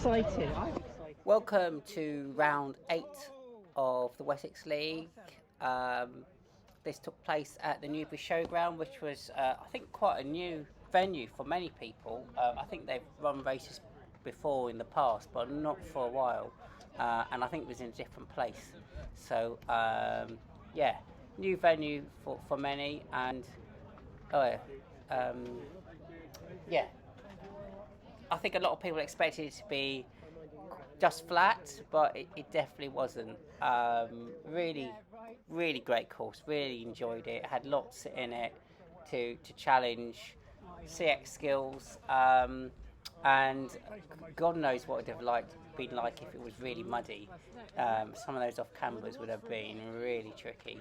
excited. Welcome to round 8 of the Wessex League. This took place at the Newbury Showground, which was, I think, quite a new venue for many people. I think they've run races before in the past, but not for a while. And I think it was in a different place. So, yeah, new venue for many. And, yeah, I think a lot of people expected it to be just flat, but it definitely wasn't. Really, really great course. Really enjoyed it. Had lots in it to challenge CX skills, and God knows what it'd have been like if it was really muddy. Some of those off cambers would have been really tricky.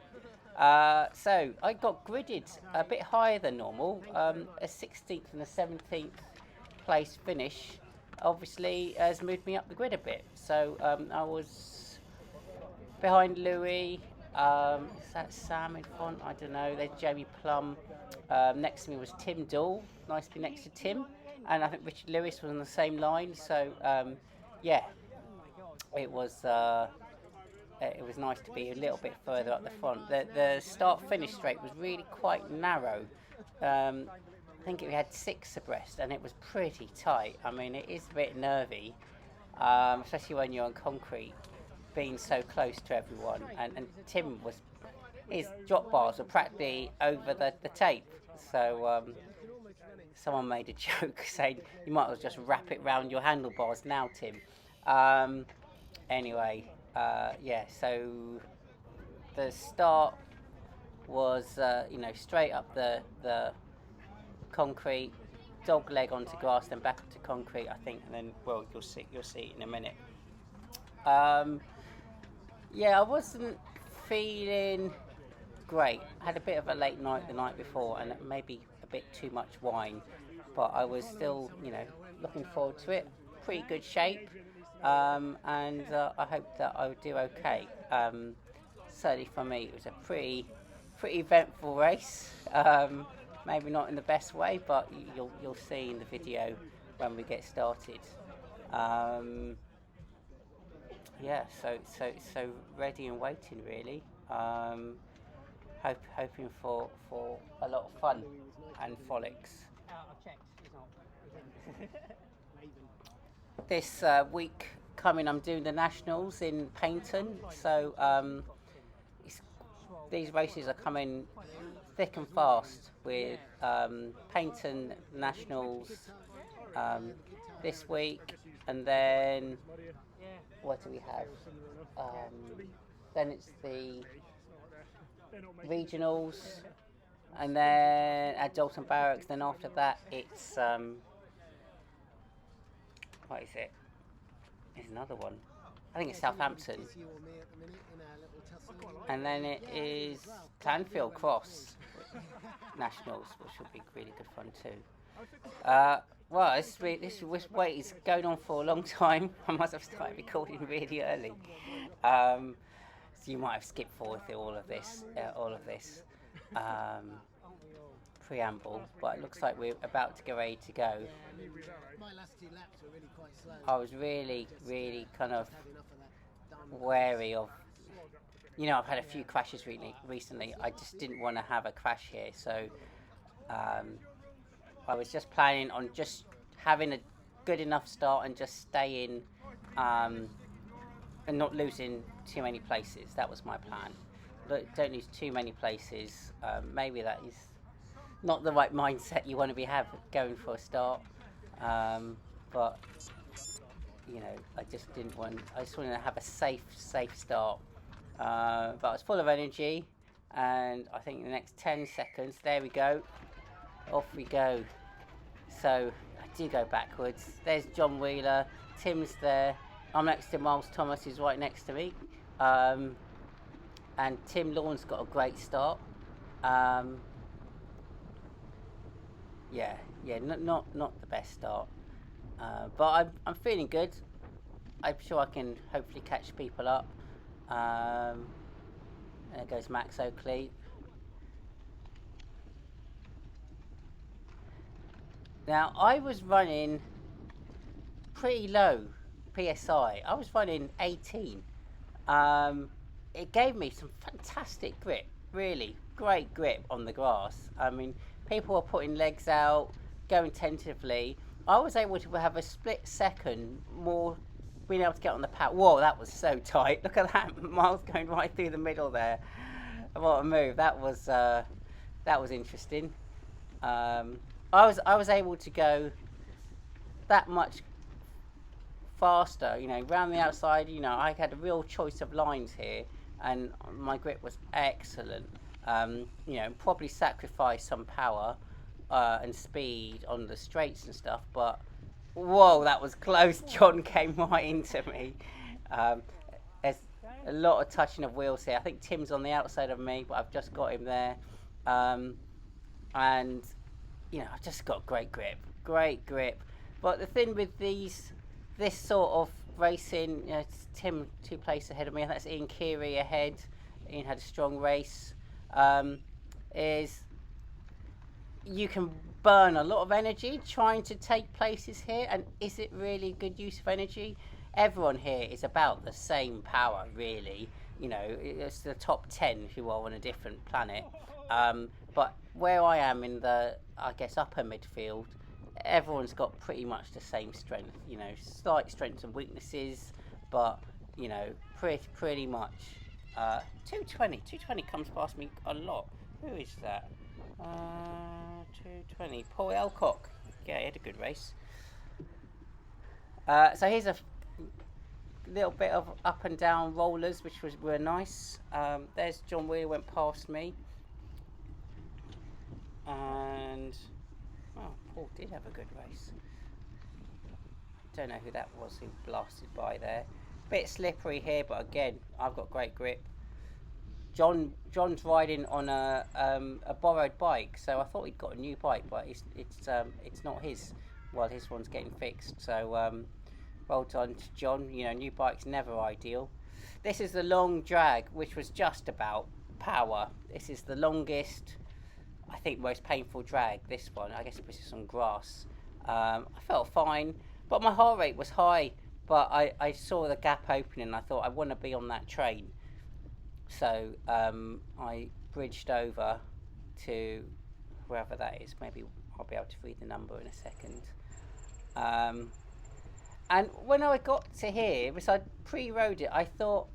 So I got gridded a bit higher than normal, a 16th and a 17th place finish obviously has moved me up the grid a bit. So I was behind Louis. Is that Sam in front? I don't know. There's Jamie Plum. Next to me was Tim Dool. Nice to be next to Tim. And I think Richard Lewis was on the same line. So yeah, it was nice to be a little bit further up the front. The start-finish straight was really quite narrow. I think we had 6 abreast, and it was pretty tight. I mean, it is a bit nervy, especially when you're on concrete, being so close to everyone. And Tim his drop bars were practically over the tape. So someone made a joke saying you might as well just wrap it round your handlebars now, Tim. Anyway, yeah. So the start was, straight up the concrete, dog leg onto grass, then back onto concrete, I think, and then you'll see it in a minute. Yeah, I wasn't feeling great. I had a bit of a late night the night before, and maybe a bit too much wine, but I was still, looking forward to it. Pretty good shape, and I hope that I would do okay. Certainly for me, it was a pretty eventful race. Maybe not in the best way, but you'll see in the video when we get started. Yeah, so ready and waiting really. Hoping for a lot of fun and frolics. This week coming, I'm doing the nationals in Paynton, so these races are coming thick and fast with Paynton Nationals this week, and then what do we have? Then it's the regionals, and then at Dalton Barracks. Then after that, it's what is it? There's another one. I think it's Southampton. And then it is Clanfield Cross Nationals, which will be really good fun too. Well, this wait is going on for a long time. I must have started recording really early. So you might have skipped forward through all of this preamble, but it looks like we're about to get ready to go. My last 2 laps were really quite slow. I was really kind of wary of, I've had a few crashes recently. I just didn't want to have a crash here, so I was just planning on just having a good enough start and just staying and not losing too many places. That was my plan. Don't lose too many places. Maybe that is not the right mindset you want to have going for a start, but I just wanted to have a safe start, but I was full of energy, and I think in the next 10 seconds, there we go, off we go. So I do go backwards. There's John Wheeler, Tim's there, I'm next to Miles Thomas, who's right next to me, and Tim Lawn's got a great start. Not the best start, but I'm feeling good. I'm sure I can hopefully catch people up. And there goes Max Oakley. Now I was running pretty low PSI. I was running 18. It gave me some fantastic grip, really great grip on the grass. I mean, people were putting legs out, going tentatively. I was able to have a split second more being able to get on the pad. Whoa, that was so tight. Look at that, Miles going right through the middle there. What a move. That was interesting. I was able to go that much faster, you know, round the outside. You know, I had a real choice of lines here, and my grip was excellent. You know, probably sacrificed some power and speed on the straights and stuff, but whoa, that was close. John came right into me. There's a lot of touching of wheels here. I think Tim's on the outside of me, but I've just got him there. And, you know, I've just got great grip. But the thing with this sort of racing, you know, it's Tim 2 places ahead of me, and that's Ian Keary ahead. Ian had a strong race. Is you can burn a lot of energy trying to take places here, and is it really good use of energy? Everyone here is about the same power, really. You know, it's the top 10 who are on a different planet. But where I am in the, I guess, upper midfield, everyone's got pretty much the same strength. You know, slight strengths and weaknesses, but, you know, pretty much. 220 comes past me a lot. Who is that? 220. Paul Alcock. Yeah, he had a good race. So here's a little bit of up and down rollers, which were nice. There's John Wheeler went past me. And Paul did have a good race. Don't know who that was who blasted by there. Bit slippery here, but again, I've got great grip. John's riding on a borrowed bike, so I thought he'd got a new bike, but it's not his. Well, his one's getting fixed, so well done to John. You know, new bike's never ideal. This is the long drag, which was just about power. This is the longest, I think, most painful drag. This one, I guess, because it's on grass. I felt fine, but my heart rate was high. But I saw the gap opening, and I thought I want to be on that train. So I bridged over to wherever that is. Maybe I'll be able to read the number in a second. And when I got to here, because I pre-rode it, I thought,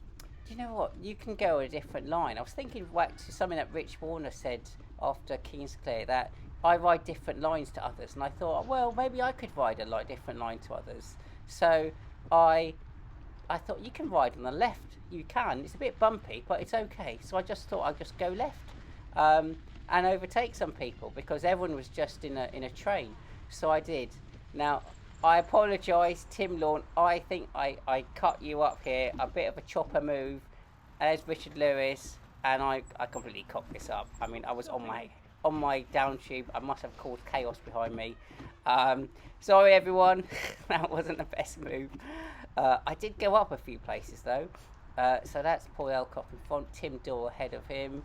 do you know what? You can go a different line. I was thinking back to something that Rich Warner said after Kingsclear, that I ride different lines to others. And I thought, well, maybe I could ride a different line to others. So I thought, you can ride on the left. You can. It's a bit bumpy, but it's okay. So I just thought I'd just go left and overtake some people, because everyone was just in a train. So I did. Now, I apologise, Tim Lawn. I think I cut you up here. A bit of a chopper move. There's Richard Lewis, and I completely cocked this up. I mean, I was on my down tube. I must have caused chaos behind me. Sorry, everyone. That wasn't the best move. I did go up a few places, though. So that's Paul Elcock in front, Tim Dorr ahead of him.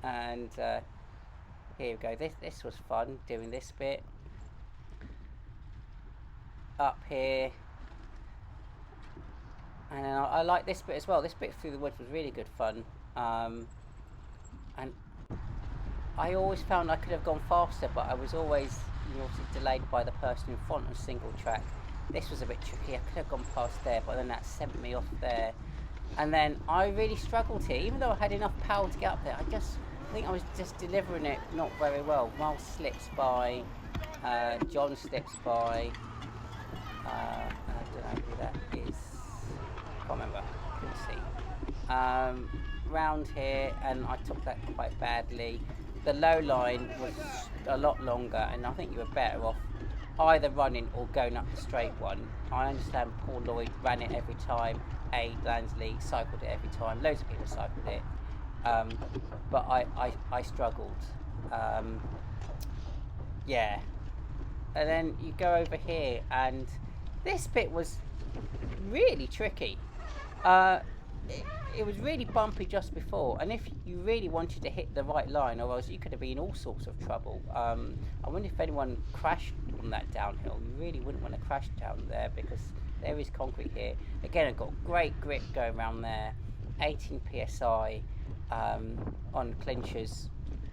And here we go. This was fun, doing this bit. Up here. And then I like this bit as well. This bit through the woods was really good fun. And I always found I could have gone faster, but I was always delayed by the person in front on single track. This was a bit tricky. I could have gone past there, but then that sent me off there. And then I really struggled here, even though I had enough power to get up there. I think I was just delivering it not very well. Miles slips by, John slips by. I don't know who that is. Can't remember. Couldn't see. Round here, and I took that quite badly. The low line was a lot longer, and I think you were better off either running or going up the straight one. I understand Paul Lloyd ran it every time. Lansley cycled it every time. Loads of people cycled it, but I struggled. Yeah, and then you go over here, and this bit was really tricky. it was really bumpy just before, and if you really wanted to hit the right line, or else you could have been in all sorts of trouble. I wonder if anyone crashed on that downhill. You really wouldn't want to crash down there because there is concrete here. Again, I've got great grip going around there. 18 psi on clinchers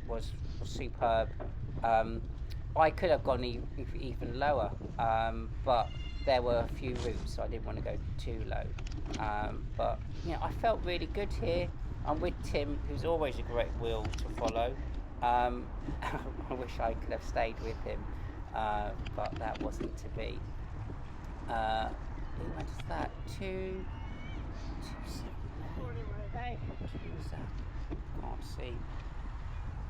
was superb. I could have gone even lower, but there were a few routes, so I didn't want to go too low. But I felt really good here. I'm with Tim, who's always a great wheel to follow. I wish I could have stayed with him, but that wasn't to be. What is that? Two. Can't see.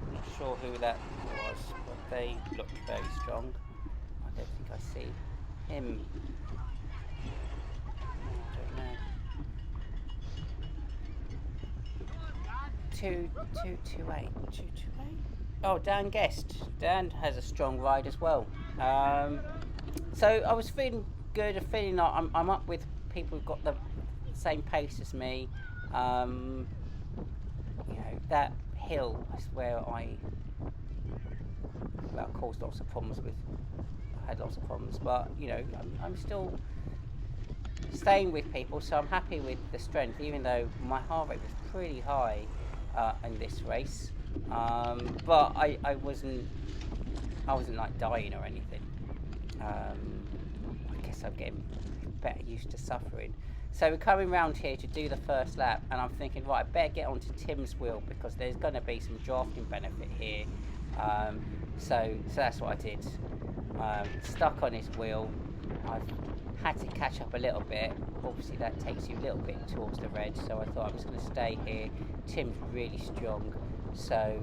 I'm not sure who that was, but they looked very strong. I don't think I see him. I don't know. 228. Oh, Dan Guest. Dan has a strong ride as well. So I was feeling good. Feeling like I'm up with people who've got the same pace as me. That hill is where I caused lots of problems with. I had lots of problems, but I'm still staying with people, so I'm happy with the strength, even though my heart rate was pretty high in this race. But I wasn't like dying or anything. I guess I'm getting better used to suffering. So we're coming round here to do the first lap, and I'm thinking, right, I better get onto Tim's wheel because there's going to be some drafting benefit here. So that's what I did. Stuck on his wheel. I've had to catch up a little bit. Obviously that takes you a little bit towards the red, so I thought I'm just going to stay here. Tim's really strong, so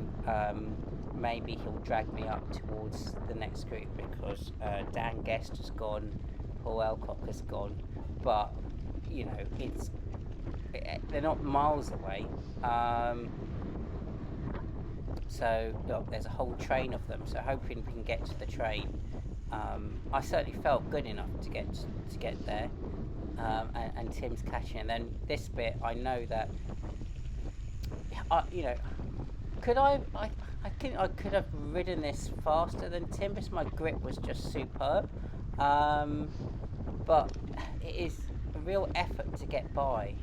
maybe he'll drag me up towards the next group because Dan Guest has gone, Paul Alcock has gone, but they're not miles away. So look, there's a whole train of them. So hoping we can get to the train. I certainly felt good enough to get there, and Tim's catching. And then this bit, I know that. Could I think I could have ridden this faster than Tim because my grip was just superb. But it is a real effort to get by.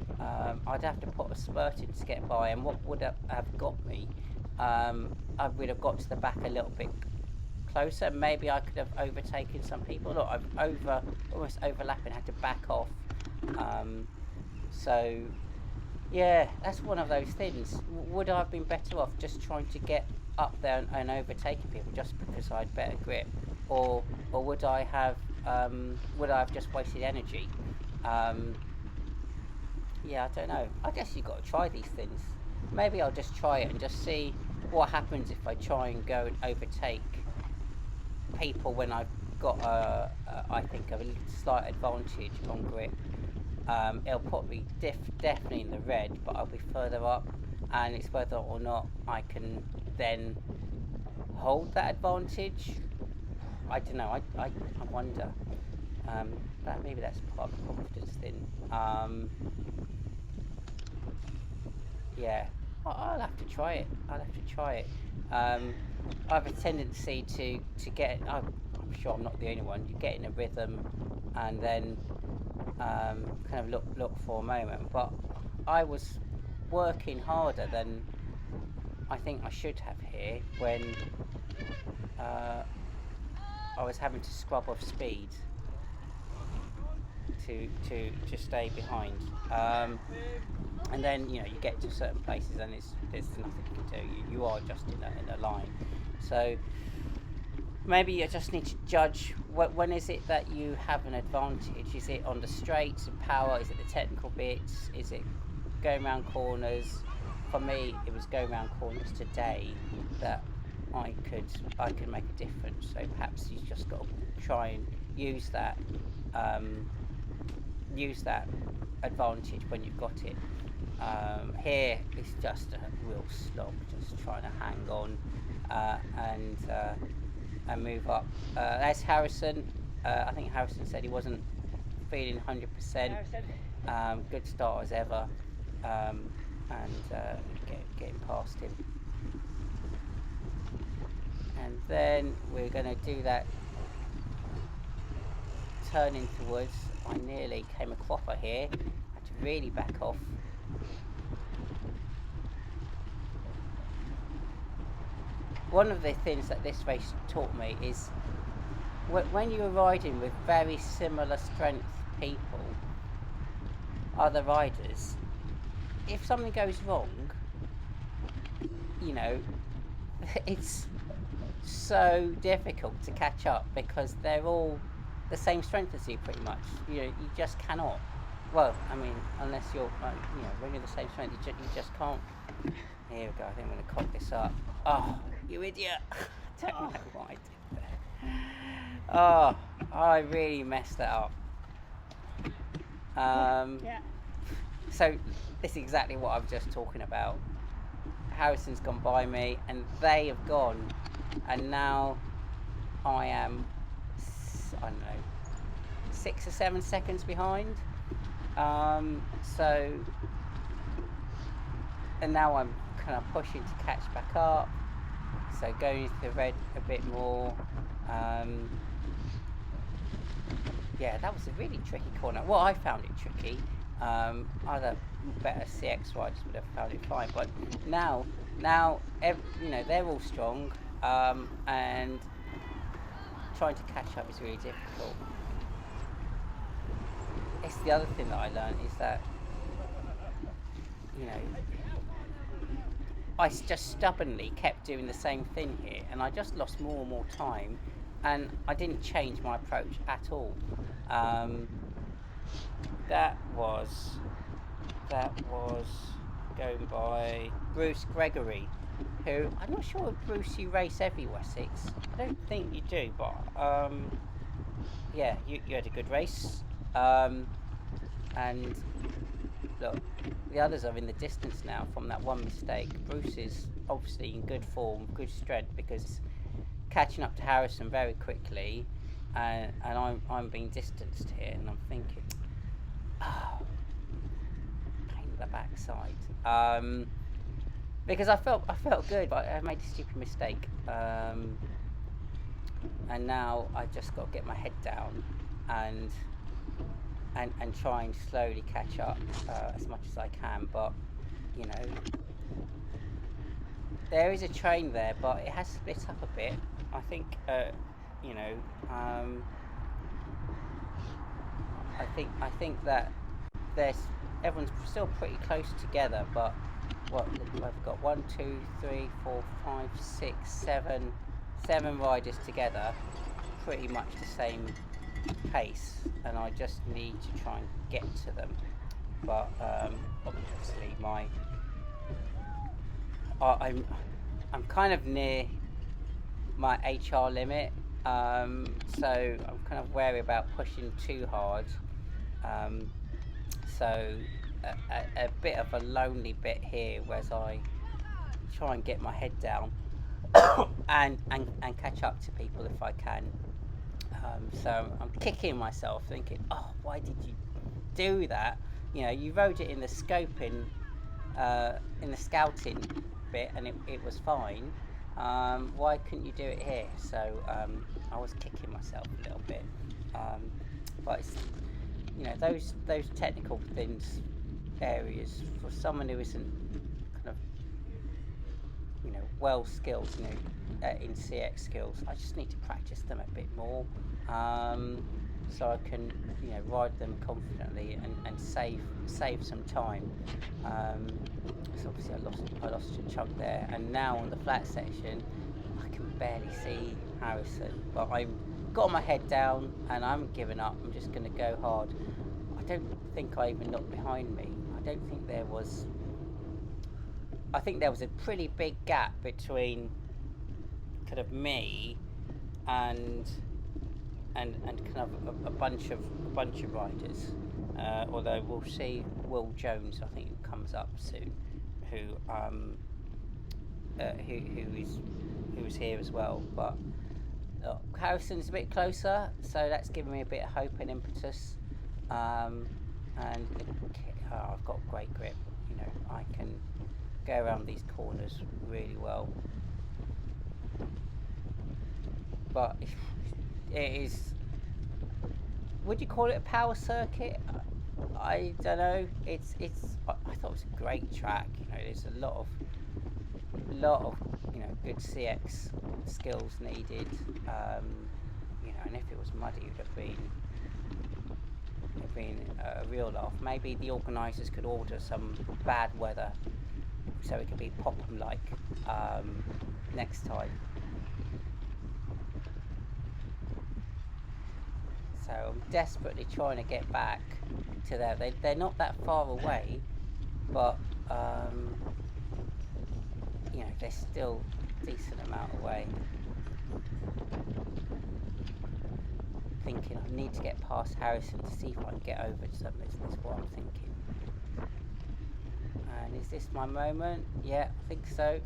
I'd have to put a spurt in to get by, and what would have got me? I would have got to the back a little bit closer. Maybe I could have overtaken some people. Look, I'm almost overlapping. Had to back off. So yeah, that's one of those things. Would I have been better off just trying to get up there and overtaking people just because I had better grip, or would I have just wasted energy? Yeah, I don't know. I guess you've got to try these things. Maybe I'll just try it and just see what happens if I try and go and overtake people when I've got I think a slight advantage on grip. It'll probably definitely in the red, but I'll be further up, and it's whether or not I can then hold that advantage. I don't know. I wonder. But maybe that's part of the confidence thing. Yeah, I'll have to try it. I have a tendency to get. I'm sure I'm not the only one. You get in a rhythm, and then kind of look for a moment. But I was working harder than I think I should have here when I was having to scrub off speed to stay behind. And then you get to certain places and there's nothing you can do. You are just in a line. So maybe you just need to judge when is it that you have an advantage. Is it on the straights and power? Is it the technical bits? Is it going around corners? For me, it was going around corners today that I could make a difference. So perhaps you just got to try and use that advantage when you've got it. Here it's just a real slog, just trying to hang on and move up. There's Harrison. I think Harrison said he wasn't feeling 100%. Good start as ever. and getting past him. And then we're going to do that turn into woods. I nearly came a cropper here. Had to really back off. One of the things that this race taught me is when you're riding with very similar strength people, other riders, if something goes wrong, you know, it's so difficult to catch up because they're all the same strength as you pretty much. You just cannot. Well, I mean, unless you're, when you're the same strength, you just can't. Here we go, I think I'm going to cock this up. Oh, you idiot. I don't know what I did there. Oh, I really messed that up. So, this is exactly what I was just talking about. Harrison's gone by me, and they have gone. And now I am, I don't know, 6 or 7 seconds behind. And now I'm kind of pushing to catch back up. So going into the red a bit more. Yeah, that was a really tricky corner. Well, I found it tricky. Other better CX riders would have found it fine. But now, they're all strong, and trying to catch up is really difficult. It's the other thing that I learned is that, I just stubbornly kept doing the same thing here, and I just lost more and more time, and I didn't change my approach at all. That was going by Bruce Gregory, who I'm not sure if Bruce you race every Wessex. I don't think you do, but yeah, you had a good race. And look, the others are in the distance now from that one mistake. Bruce is obviously in good form, good strength, because catching up to Harrison very quickly, and I'm being distanced here, and I'm thinking, oh, pain in the backside. Because I felt good, but I made a stupid mistake, and now I just got to get my head down and try and slowly catch up as much as I can. But there is a train there, but it has split up a bit. I think I think that everyone's still pretty close together, but I've got 1, 2, 3, 4, 5, 6, 7 riders together, pretty much the same pace, and I just need to try and get to them. But obviously I'm kind of near my HR limit, so I'm kind of wary about pushing too hard. So a bit of a lonely bit here, whereas I try and get my head down and catch up to people if I can. So I'm kicking myself, thinking, oh, why did you do that? You rode it in the scoping, in the scouting bit, and it was fine. Why couldn't you do it here? So I was kicking myself a little bit. But it's, those technical things, areas, for someone who isn't kind of well skilled in CX skills, I just need to practice them a bit more, so I can ride them confidently and save some time. So obviously I lost a chunk there, and now on the flat section I can barely see Harrison, but I've got my head down and I haven't given up. I'm just going to go hard. I don't think I even looked behind me. I think there was a pretty big gap between kind of me and kind of a bunch of riders. Although we'll see Will Jones, I think, who comes up soon, who is here as well. But Harrison's a bit closer, so that's giving me a bit of hope and impetus. And I've got great grip. you know, I can go around these corners really well. But it is, would you call it a power circuit? I don't know. It's I thought it was a great track. You know, there's a lot of you know, good CX skills needed. You know, and if it was muddy, it would have been a real laugh. Maybe the organisers could order some bad weather so it could be Popham like next time. So I'm desperately trying to get back to there. They're not that far away, but you know, they're still a decent amount away. Thinking I need to get past Harrison to see if I can get over to something. That's what I'm thinking. And is this my moment? Yeah, I think so.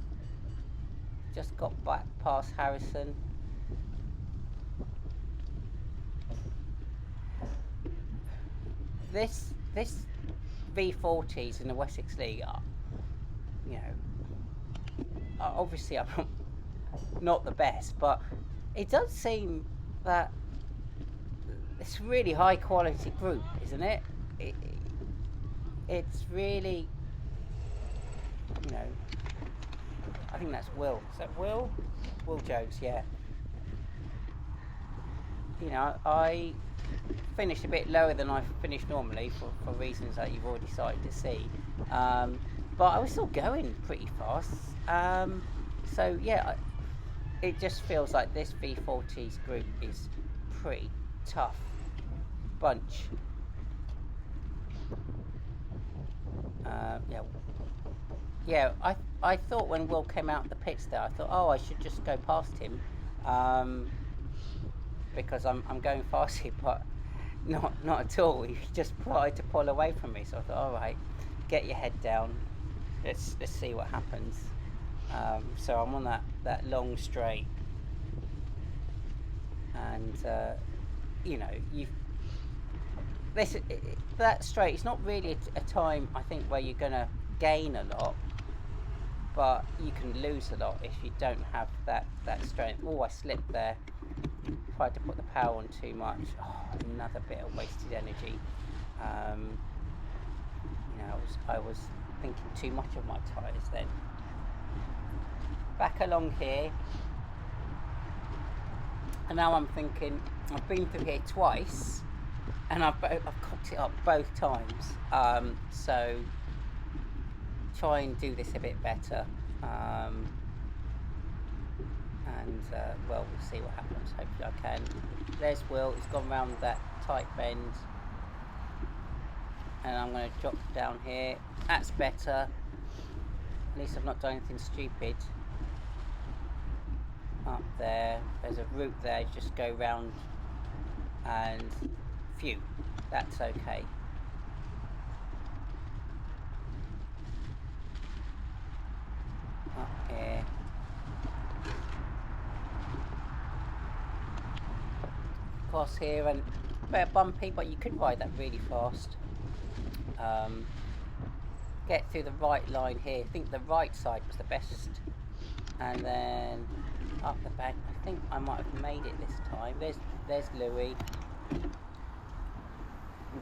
Just got back past Harrison. This V40s in the Wessex League are, you know, obviously I'm not the best, but it does seem that it's a really high quality group, isn't it? It's really, you know, I think that's Will. Is that Will? Will Jones, yeah. You know, I finished a bit lower than I finish normally for reasons that you've already started to see, but I was still going pretty fast. So yeah, it just feels like this V40s group is pretty tough bunch. Yeah. I thought when Will came out the pits there, I thought, oh, I should just go past him, because I'm going fast here, but not at all. He just tried to pull away from me. So I thought, all right, get your head down. Let's see what happens. So I'm on that long straight, and you know, that straight. It's not really a time, I think, where you're gonna gain a lot, but you can lose a lot if you don't have that strength. Oh, I slipped there. Tried to put the power on too much. Oh, another bit of wasted energy. You know, I was thinking too much of my tyres then. Back along here, and now I'm thinking, I've been through here twice, and I've cocked it up both times. So try and do this a bit better. Well, we'll see what happens. Hopefully I can. There's Will. He's gone round that tight bend, and I'm going to drop down here. That's better. At least I've not done anything stupid. Up there's a route there. Just go round, and phew, that's okay. Up here. Across here, and a bit bumpy, but you could ride that really fast. Get through the right line here. I think the right side was the best, and then up the bank. I think I might have made it this time. There's Louis.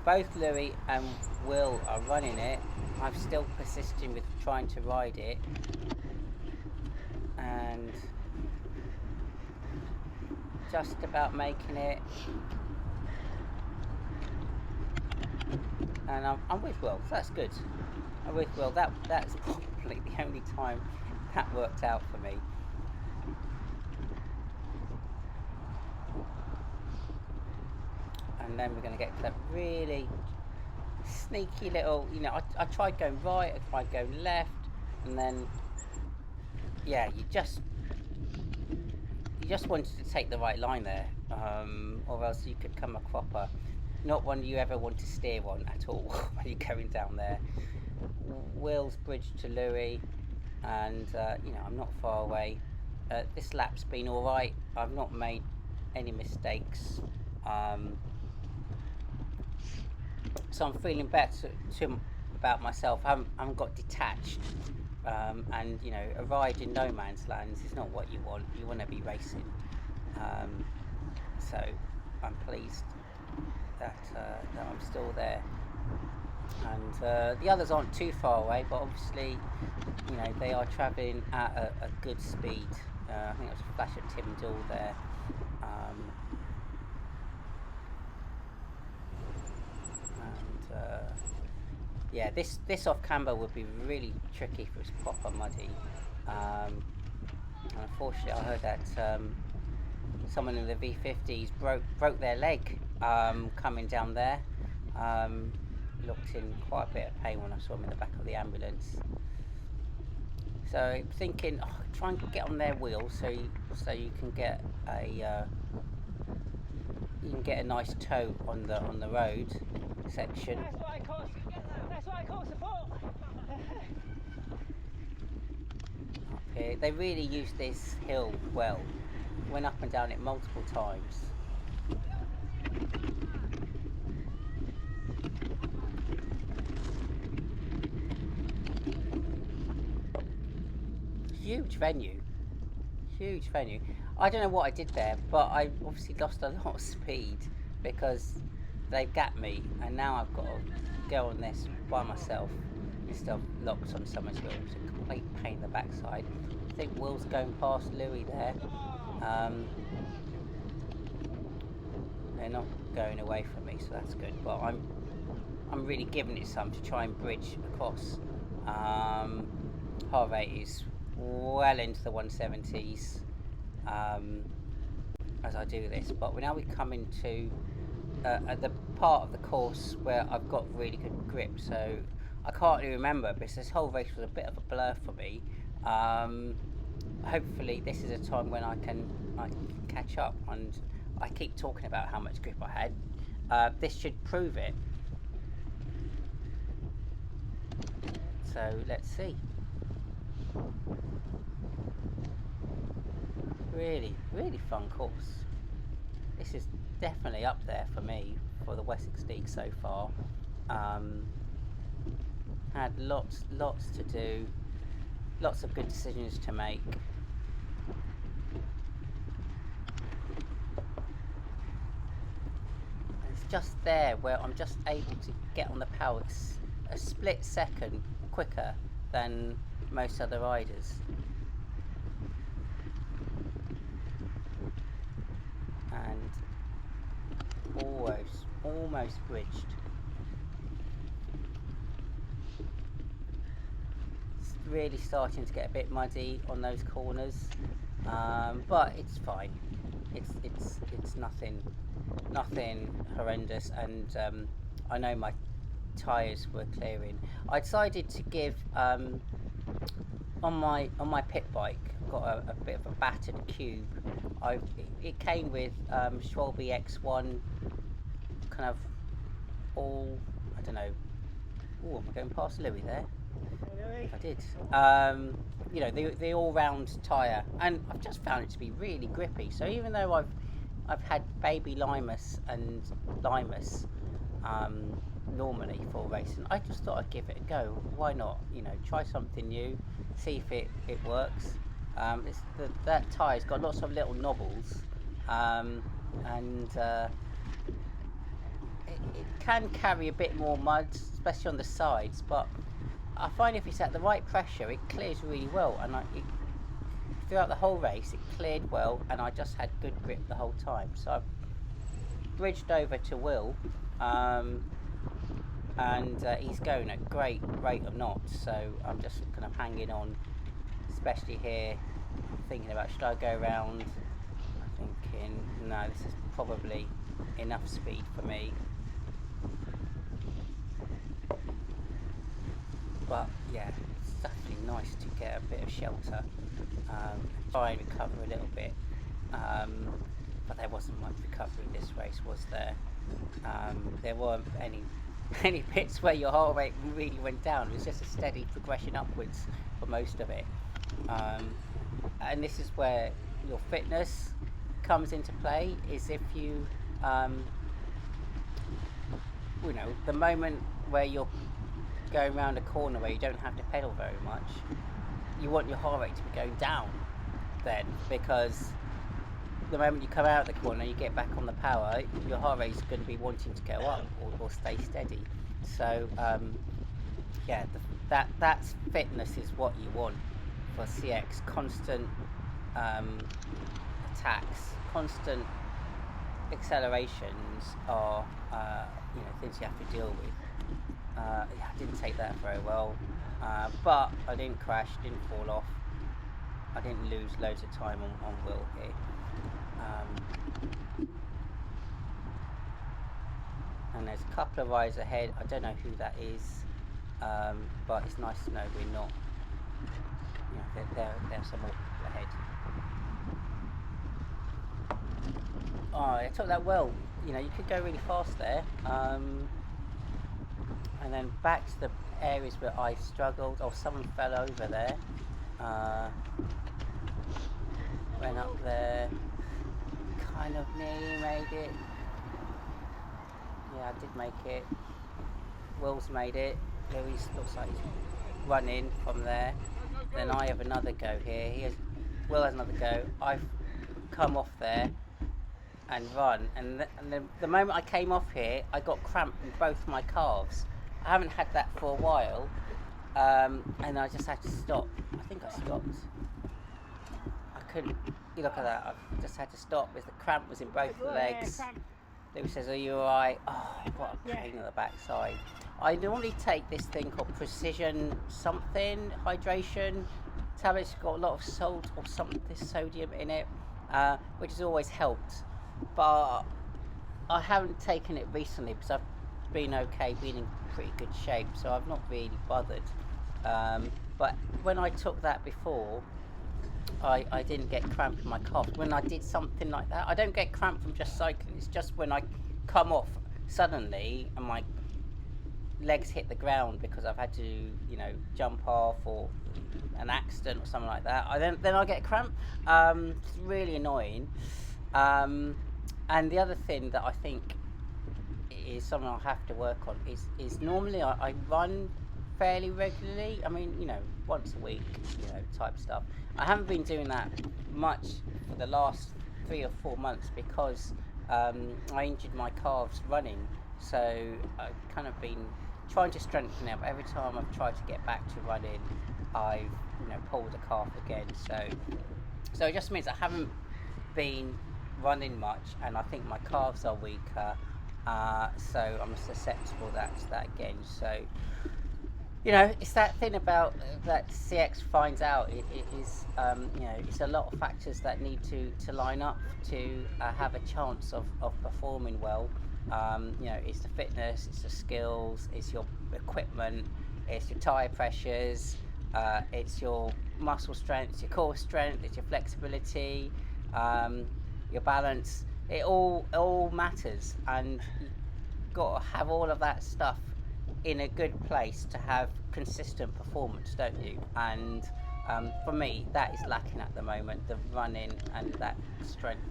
Both Louis and Will are running it. I'm still persisting with trying to ride it, and just about making it. And I'm with Will, so that's good. I'm with Will. That's probably the only time that worked out for me. And then we're going to get to that really sneaky little, you know, I tried going right, I tried going left, and then, yeah, you just wanted to take the right line there, or else you could come a cropper. Not one you ever want to steer on at all when you're going down there. Will's bridge to Louis, and you know, I'm not far away. This lap's been alright. I've not made any mistakes. So I'm feeling about myself. I haven't got detached, and you know, a ride in no man's lands is not what you want. You want to be racing. So I'm pleased that I'm still there, and the others aren't too far away, but obviously, you know, they are travelling at a good speed. I think it was a flash at Tim Dill there. Yeah, this off camber would be really tricky if it was proper muddy. And unfortunately, I heard that someone in the V40s broke their leg coming down there. Looked in quite a bit of pain when I saw him in the back of the ambulance. So thinking, try and get on their wheels so you can get a nice tow on the road section. That's what I call support. Up here, they really used this hill well. Went up and down it multiple times. Huge venue. I don't know what I did there, but I obviously lost a lot of speed because they gapped me, and now I've got to go on this by myself instead of locked on someone's wheel. It's a complete pain in the backside. I think Will's going past Louis there. They're not going away from me, so that's good. But I'm really giving it some to try and bridge across. Rd8 is well into the 170s as I do this, but now we come into the part of the course where I've got really good grip, so I can't really remember because this whole race was a bit of a blur for me. Hopefully this is a time when I can catch up, and I keep talking about how much grip I had. This should prove it. So let's see. Really fun course. This is definitely up there for me for the Wessex League so far. Had lots to do, lots of good decisions to make. It's just there where I'm just able to get on the power. It's a split second quicker than most other riders. And almost bridged. It's really starting to get a bit muddy on those corners, but it's fine. It's nothing horrendous, and I know my tyres were clearing. I decided to give on my pit bike. Got a bit of a battered cube. It came with Schwalbe X1 kind of all, I don't know. Oh, am I going past Louis there? I did. You know, the all-round tyre, and I've just found it to be really grippy. So even though I've had baby Limus and Limus normally for racing, I just thought I'd give it a go. Why not? You know, try something new, see if it works. That tyre's got lots of little knobbles, and it can carry a bit more mud, especially on the sides, but I find if it's at the right pressure, it clears really well, and throughout the whole race it cleared well, and I just had good grip the whole time. So I've bridged over to Will, and he's going at a great rate of knots, so I'm just kind of hanging on, especially here, thinking about, should I go around? I'm thinking, no, this is probably enough speed for me. But yeah, it's definitely nice to get a bit of shelter, try and recover a little bit, but there wasn't much recovery in this race, was there? There weren't any bits where your heart rate really went down. It was just a steady progression upwards for most of it, and this is where your fitness comes into play. Is if you you know, the moment where you're going around a corner where you don't have to pedal very much, you want your heart rate to be going down then, because the moment you come out of the corner, you get back on the power, your heart rate is going to be wanting to go up or stay steady. So yeah, that's fitness is what you want for CX. Constant attacks, constant accelerations are things you have to deal with. I didn't take that very well, but I didn't crash, didn't fall off, I didn't lose loads of time on Will here. And there's a couple of rides ahead. I don't know who that is, but it's nice to know we're not. There's some more people ahead. Oh, I took that well. You could go really fast there. And then back to the areas where I struggled. Oh, someone fell over there. Went up there. Kind of nearly made it. Yeah, I did make it. Will's made it. Louis looks like he's running from there. Then I have another go here. Will has another go. I've come off there and run. And the moment I came off here, I got cramp in both my calves. I haven't had that for a while, and I just had to stop. I think I stopped. I couldn't. You look at that. I just had to stop because the cramp was in both the legs. Lou says, "Are you alright?" Oh, what a pain in the backside. I normally take this thing called Precision something hydration tablets. Got a lot of salt or this sodium in it, which has always helped. But I haven't taken it recently because I've been okay, been in pretty good shape, so I've not really bothered. But when I took that before, I didn't get cramp in my calf. When I did something like that, I don't get cramp from just cycling. It's just when I come off suddenly and my legs hit the ground because I've had to, jump off or an accident or something like that. Then I get cramp. It's really annoying. And the other thing that I think is something I'll have to work on is normally I run fairly regularly. I mean, once a week, type stuff. I haven't been doing that much for the last 3 or 4 months because I injured my calves running. So I've kind of been trying to strengthen it. But every time I've tried to get back to running, I've pulled a calf again. So it just means I haven't been running much, and I think my calves are weaker. So I'm susceptible to that again. So it's that thing about that CX finds out. It is it's a lot of factors that need to line up to have a chance of performing well. It's the fitness, it's the skills, it's your equipment, it's your tyre pressures, it's your muscle strength, it's your core strength, it's your flexibility, your balance. It all matters, and you've got to have all of that stuff in a good place to have consistent performance, don't you? And for me, that is lacking at the moment. The running and that strength,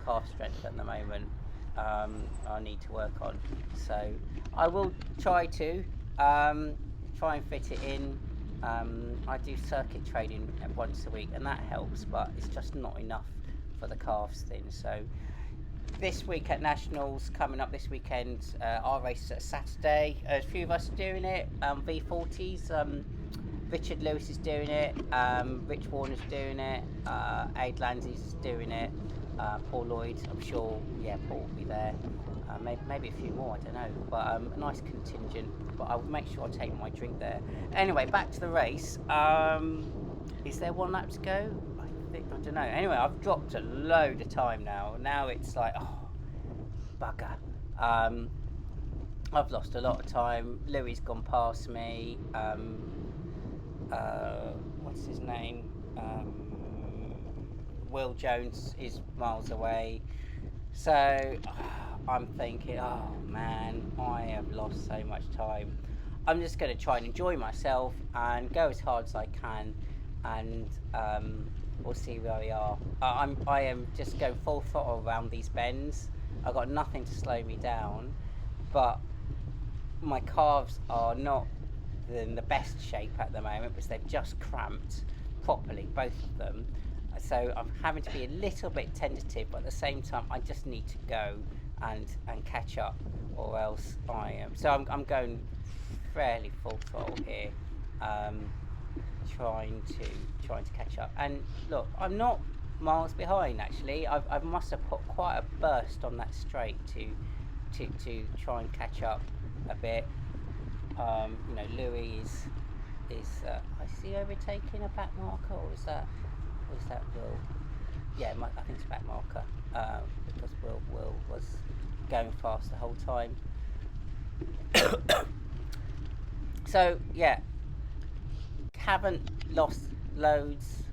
calf strength at the moment, I need to work on. So I will try to try and fit it in. I do circuit training once a week, and that helps, but it's just not enough for the calves thing. So this week at Nationals, coming up this weekend, our race is Saturday. A few of us are doing it. V40s. Richard Lewis is doing it. Rich Warner's doing it. Aid Lansley's is doing it. Paul Lloyd, I'm sure. Yeah, Paul will be there. Maybe a few more, I don't know. But a nice contingent. But I'll make sure I take my drink there. Anyway, back to the race. Is there 1 lap to go? I don't know. Anyway, I've dropped a load of time now. Now it's like, oh, bugger. I've lost a lot of time. Louis gone past me. What's his name? Will Jones is miles away. So I'm thinking, oh man, I have lost so much time. I'm just going to try and enjoy myself and go as hard as I can, and we'll see where we are. I am just going full throttle around these bends. I've got nothing to slow me down, but my calves are not in the best shape at the moment because they've just cramped properly, both of them. So I'm having to be a little bit tentative, but at the same time, I just need to go and catch up, or else I am. So I'm going fairly full throttle here, trying to catch up. And look, I'm not miles behind actually. I must have put quite a burst on that straight to try and catch up a bit. You know, Louis is I see overtaking a back marker, or is that Will? Yeah, I think it's back marker, because Will was going fast the whole time. So yeah, haven't lost loads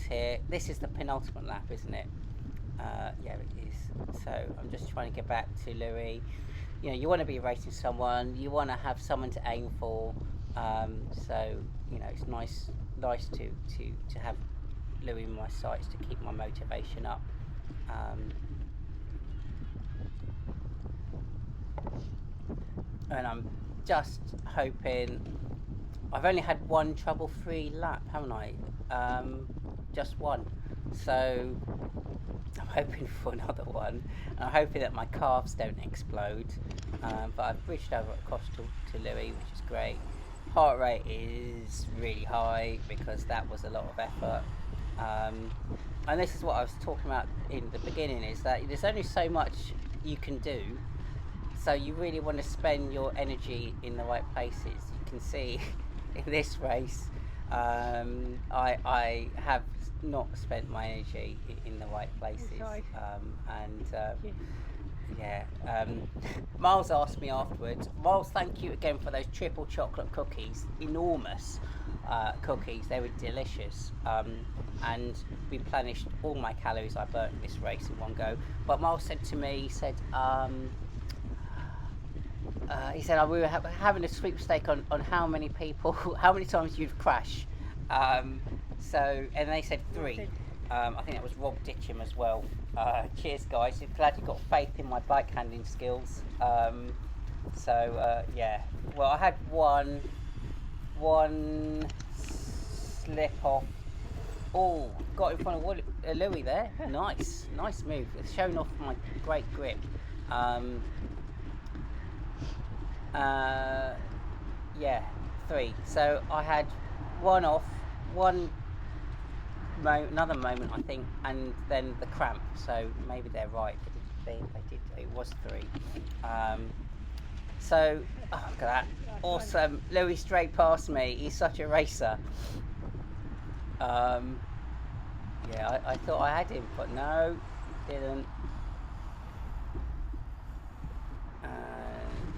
here. This is the penultimate lap, isn't it? Yeah, it is. So I'm just trying to get back to Louis. You know, you want to be racing someone, you want to have someone to aim for. So you know, it's nice to have Louis in my sights to keep my motivation up. And I'm just hoping. I've only had one trouble-free lap, haven't I? Just one. So I'm hoping for another one. I'm hoping that my calves don't explode. But I've bridged over across to Louis, which is great. Heart rate is really high because that was a lot of effort. And this is what I was talking about in the beginning, is that there's only so much you can do. So you really want to spend your energy in the right places. You can see in this race, I have not spent my energy in the right places. Miles asked me afterwards, Miles, thank you again for those triple chocolate cookies, enormous cookies, they were delicious, and replenished all my calories I burnt in this race in one go. But Miles said to me, he said we were having a sweepstake on how many people, how many times you'd crash. And they said 3. I think that was Rob Ditcham as well. Cheers, guys. I'm glad you got faith in my bike handling skills. Yeah. Well, I had one slip off. Oh, got in front of Louis there. Nice move. It's showing off my great grip. Yeah, 3. So I had one off, another moment I think, and then the cramp. So maybe they're right. They did. It was 3. So look at that. Awesome. Louis straight past me. He's such a racer. Yeah, I thought I had him, but no, didn't.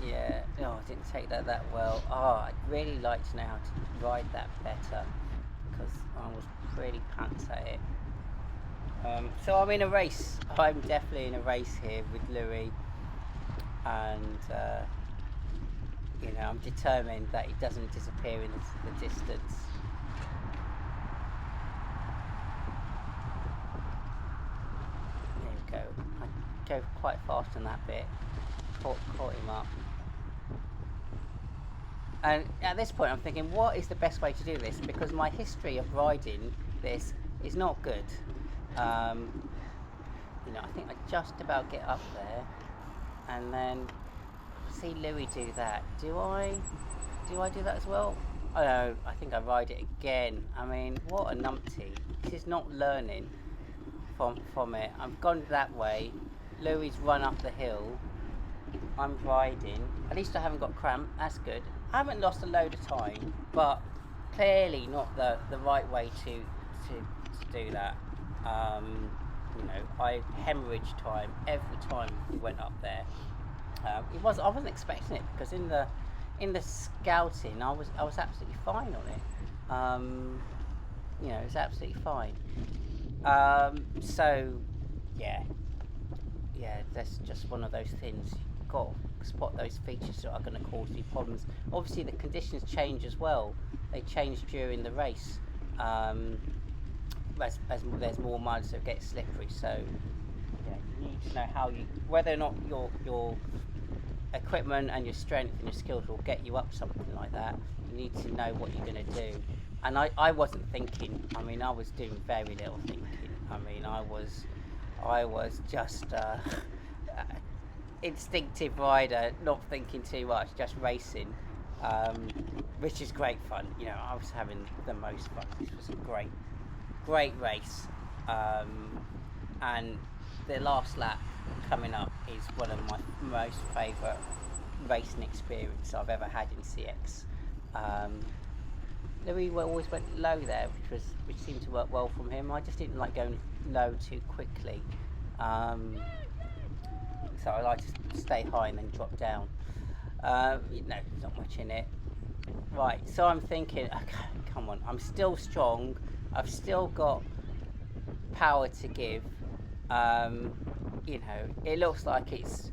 Yeah, no, I didn't take that well. I'd really like to know how to ride that better, because I was pretty pants at it. So I'm in a race. I'm definitely in a race here with Louis, and you know, I'm determined that he doesn't disappear in the distance. There we go. I go quite fast on that bit. Caught him up. And at this point I'm thinking, what is the best way to do this? Because my history of riding this is not good. You know, I think I just about get up there and then see Louis do that. Do I do that as well? Oh no, I think I ride it again. I mean, what a numpty. This is not learning from it. I've gone that way. Louis run up the hill. I'm riding. At least I haven't got cramp. That's good. I haven't lost a load of time, but clearly not the right way to do that. You know, I hemorrhaged time every time we went up there. I wasn't expecting it, because in the scouting I was absolutely fine on it. You know, it's absolutely fine. So yeah, that's just one of those things. You've got to spot those features that are going to cause you problems. Obviously the conditions change as well. They change during the race. As there's more mud, so it gets slippery. So yeah, you need to know whether or not you're equipment and your strength and your skills will get you up something like that. You need to know what you're going to do. And I wasn't thinking. I mean, I was doing very little thinking. I mean, I was just instinctive rider, not thinking too much, just racing, which is great fun. You know, I was having the most fun. This was a great race, and the last lap coming up is one of my most favourite racing experience I've ever had in CX. Louis always went low there, which seemed to work well from him. I just didn't like going low too quickly, so I like to stay high and then drop down. There's not much in it. Right, so I'm thinking, okay, come on, I'm still strong. I've still got power to give. You know, it looks like it's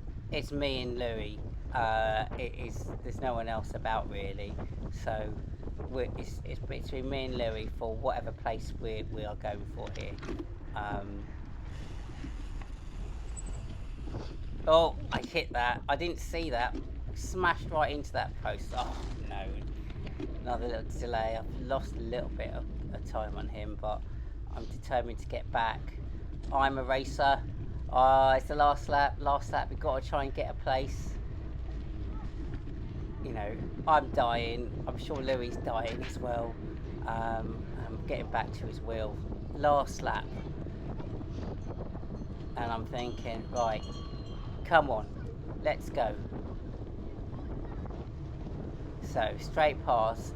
me and Louis. There's no one else about really. So it's between me and Louis for whatever place we are going for here. Oh, I hit that. I didn't see that. Smashed right into that post. Oh no. Another little delay. I've lost a little bit of time on him, but I'm determined to get back. I'm a racer. It's the last lap. We've got to try and get a place. You know, I'm dying. I'm sure Louis dying as well. I'm getting back to his wheel. Last lap. And I'm thinking, right, come on, let's go. So straight past,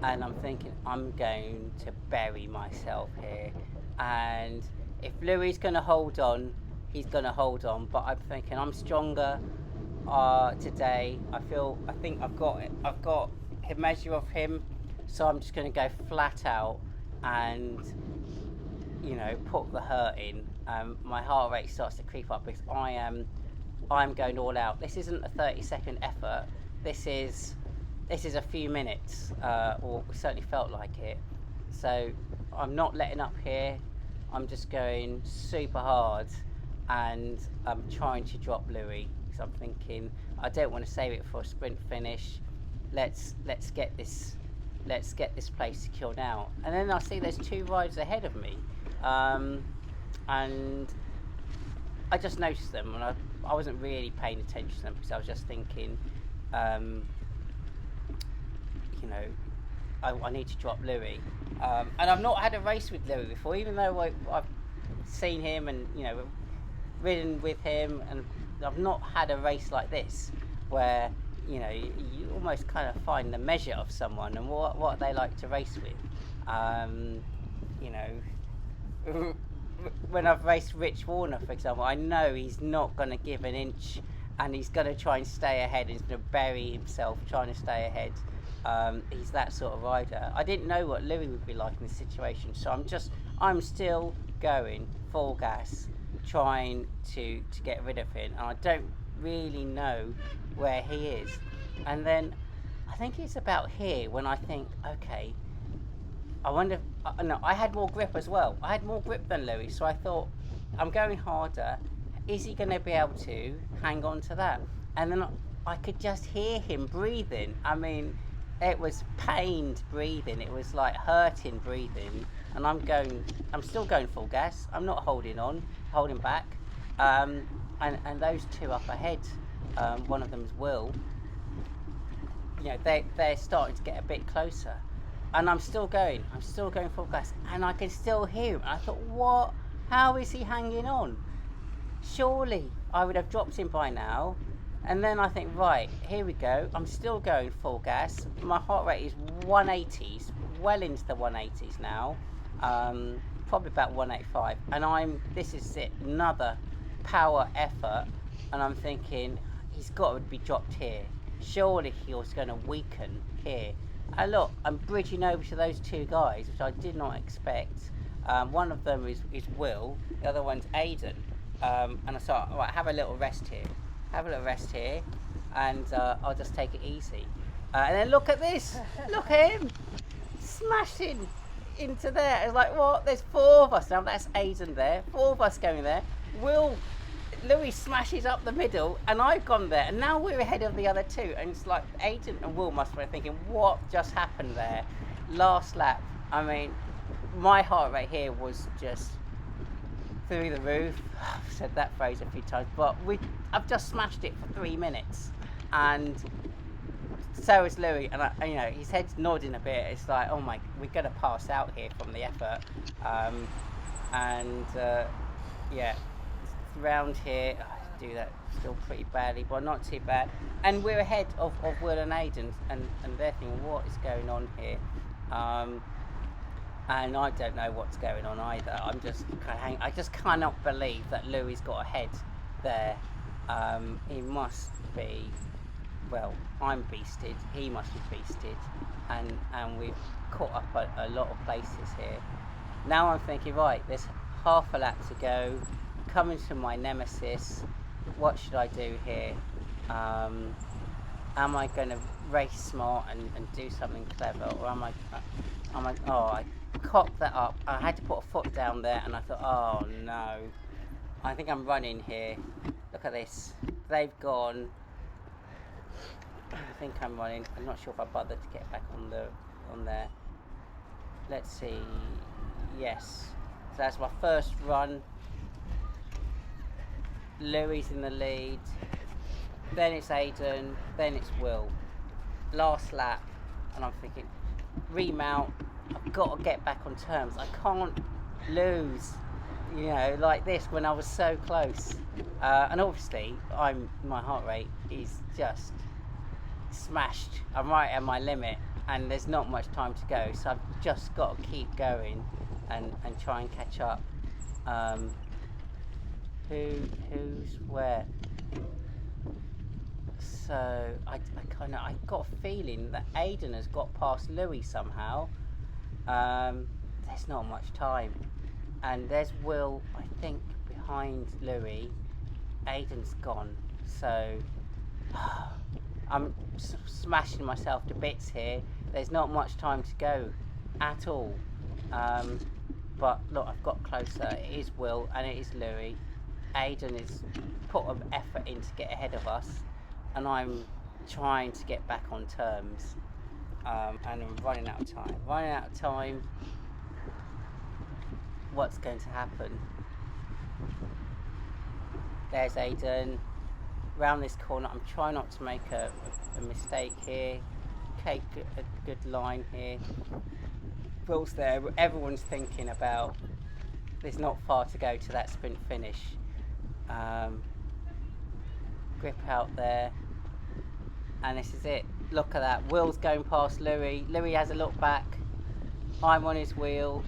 and I'm thinking I'm going to bury myself here. And if Louis is going to hold on, he's going to hold on. But I'm thinking I'm stronger today. I think I've got a measure of him. So I'm just going to go flat out and, you know, put the hurt in. My heart rate starts to creep up because I'm going all out. This isn't a 30-second effort. This is a few minutes, or certainly felt like it. So I'm not letting up here. I'm just going super hard, and I'm trying to drop Louis because I'm thinking I don't want to save it for a sprint finish. Let's get this place secured now. And then I see there's 2 riders ahead of me, and I just noticed them, and I wasn't really paying attention to them because I was just thinking, you know, I need to drop Louis. And I've not had a race with Louis before, even though I've seen him and, you know, ridden with him, and I've not had a race like this where, you know, you almost kind of find the measure of someone and what they like to race with. You know, when I've raced Rich Warner, for example, I know he's not going to give an inch, and he's going to try and stay ahead. He's going to bury himself trying to stay ahead. He's that sort of rider. I didn't know what Louis would be like in this situation, so I'm still going full gas, trying to get rid of him, and I don't really know where he is. And then I think it's about here when I think, okay, I wonder. No, I had more grip as well. I had more grip than Louis, so I thought, I'm going harder. Is he going to be able to hang on to that? And then I could just hear him breathing. I mean, it was pained breathing. It was like hurting breathing. And I'm still going full gas. I'm not holding back. And those 2 up ahead, one of them's Will, you know, they're starting to get a bit closer. And I'm still going full gas, and I can still hear him. And I thought, what? How is he hanging on? Surely I would have dropped him by now. And then I think, right, here we go. I'm still going full gas. My heart rate is 180s, well into the 180s now. Probably about 185. And this is it, another power effort. And I'm thinking, he's got to be dropped here. Surely he was going to weaken here. And look, I'm bridging over to those 2 guys, which I did not expect. One of them is Will, the other one's Aidan. And I thought, right, have a little rest here, and I'll just take it easy. And then look at this, look at him, smashing into there. It's like, what, there's 4 of us now, that's Aidan there, 4 of us going there. Will Louis smashes up the middle, and I've gone there, and now we're ahead of the other two, and it's like Aidan and Will must be thinking, what just happened there? Last lap, I mean, my heart rate here was just through the roof. I've said that phrase a few times, but I've just smashed it for 3 minutes, and so is Louis, and you know, his head's nodding a bit. It's like, oh my, we're gonna pass out here from the effort, yeah. Round here, I do that still pretty badly, but not too bad. And we're ahead of Will and Aidan, and they're thinking, what is going on here? And I don't know what's going on either. I just cannot believe that Louis got ahead there. He must be, well, I'm beasted. He must be beasted, and we've caught up a lot of places here. Now I'm thinking, right, there's half a lap to go. Coming to my nemesis, what should I do here? Am I going to race smart and do something clever, or am I? Oh, I cocked that up. I had to put a foot down there, and I thought, oh no, I think I'm running here. Look at this. They've gone. I think I'm running. I'm not sure if I bothered to get back on there. Let's see. Yes. So that's my first run. Louis in the lead, then it's Aidan, then it's Will. Last lap, and I'm thinking, remount, I've got to get back on terms. I can't lose, you know, like this when I was so close. And obviously, my heart rate is just smashed. I'm right at my limit, and there's not much time to go, so I've just got to keep going and try and catch up. Who's where? So I got a feeling that Aidan has got past Louis somehow. There's not much time, and there's Will, I think, behind Louis. Aidan's gone, so I'm smashing myself to bits here. There's not much time to go at all. But look, I've got closer. It is Will and it is Louis. Aidan is put an effort in to get ahead of us, and I'm trying to get back on terms, and I'm running out of time. What's going to happen? There's Aidan round this corner. I'm trying not to make a mistake here. Okay, a good line here. Will's there. Everyone's thinking about there's not far to go to that sprint finish. Grip out there, and this is it. Look at that. Will's going past Louis. Louis has a look back. I'm on his wheel.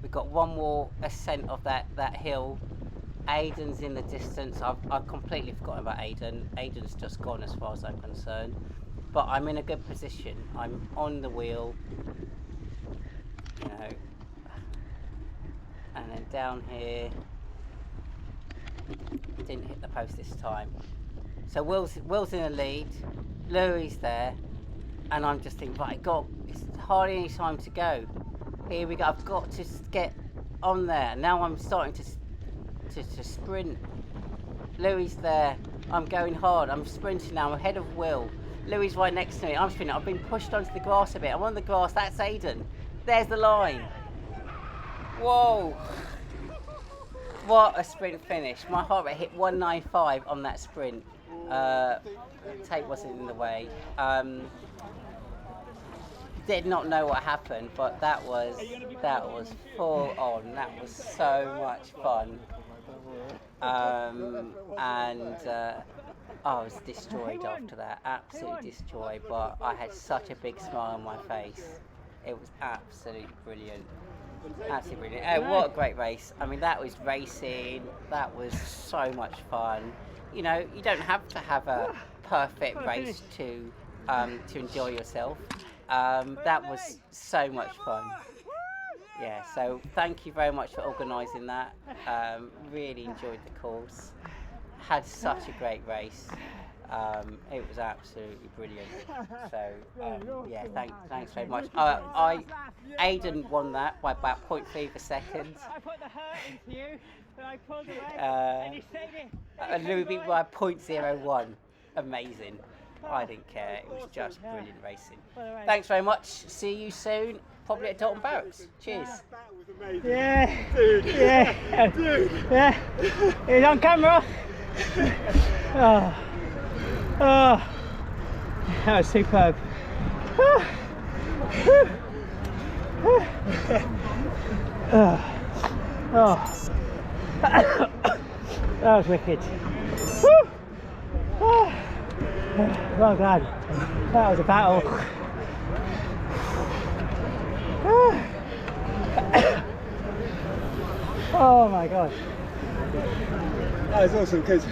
We've got one more ascent of that hill. Aidan's in the distance. I've completely forgotten about Aidan. Aidan's just gone as far as I'm concerned. But I'm in a good position. I'm on the wheel. You know. And then down here, didn't hit the post this time. So Will's in the lead, Louis there, and I'm just thinking, right, it's hardly any time to go. Here we go. I've got to get on there. Now I'm starting to sprint. Louis there. I'm going hard. I'm sprinting now. I'm ahead of Will. Louis right next to me. I'm sprinting. I've been pushed onto the grass a bit. I'm on the grass. That's Aidan. There's the line. Whoa! What a sprint finish. My heart rate hit 195 on that sprint. Tape wasn't in the way. Did not know what happened, but that was full on. That was so much fun. I was destroyed after that. Absolutely destroyed, but I had such a big smile on my face. It was absolutely brilliant. Absolutely brilliant. Oh, what a great race. I mean, that was racing. That was so much fun. You know, you don't have to have a perfect race to enjoy yourself. That was so much fun. Yeah, so thank you very much for organising that. Really enjoyed the course. Had such a great race. It was absolutely brilliant. So yeah, thanks very much. Aidan won that by about 0.3 of a second. I put the hurt into you, and I pulled away, and you saved it. And Louis by 0.01. Amazing. I didn't care. It was just brilliant racing. Thanks very much. See you soon. Probably at Dalton Barracks. Cheers. That was amazing. Yeah. Dude. Yeah. Dude. Yeah. He's on camera. Oh. Oh. That was superb. Oh. That was wicked. Well done. That was a battle. Oh my god. That was awesome because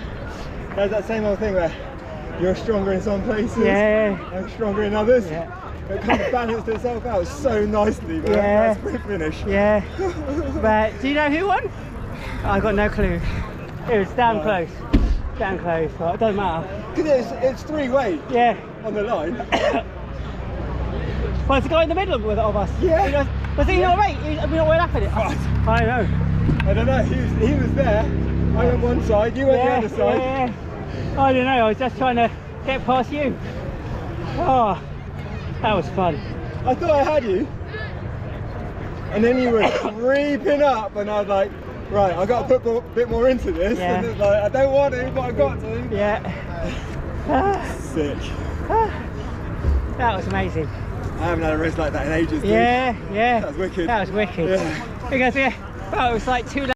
there's that same old thing where you're stronger in some places and stronger in others. Yeah. It kind of balanced itself out so nicely, man. Yeah. That sprint finish. Yeah. But do you know who won? I got no clue. It was damn close. Damn close, but it doesn't matter. Because it's three-way on the line. Well, it's the guy in the middle of us. Yeah. Was he not right? We not went up in it. I know. I don't know. He was there. I went one side. You went the other side. Yeah. I don't know. I was just trying to get past you. Oh, that was fun. I thought I had you, and then you were creeping up, and I was like, right, I got to put a bit more into this. Yeah. And it's like, I don't want to, but I got to. Yeah. Sick. That was amazing. I haven't had a race like that in ages. Dude. Yeah. That was wicked. That was wicked. Yeah. Because well, it was like 2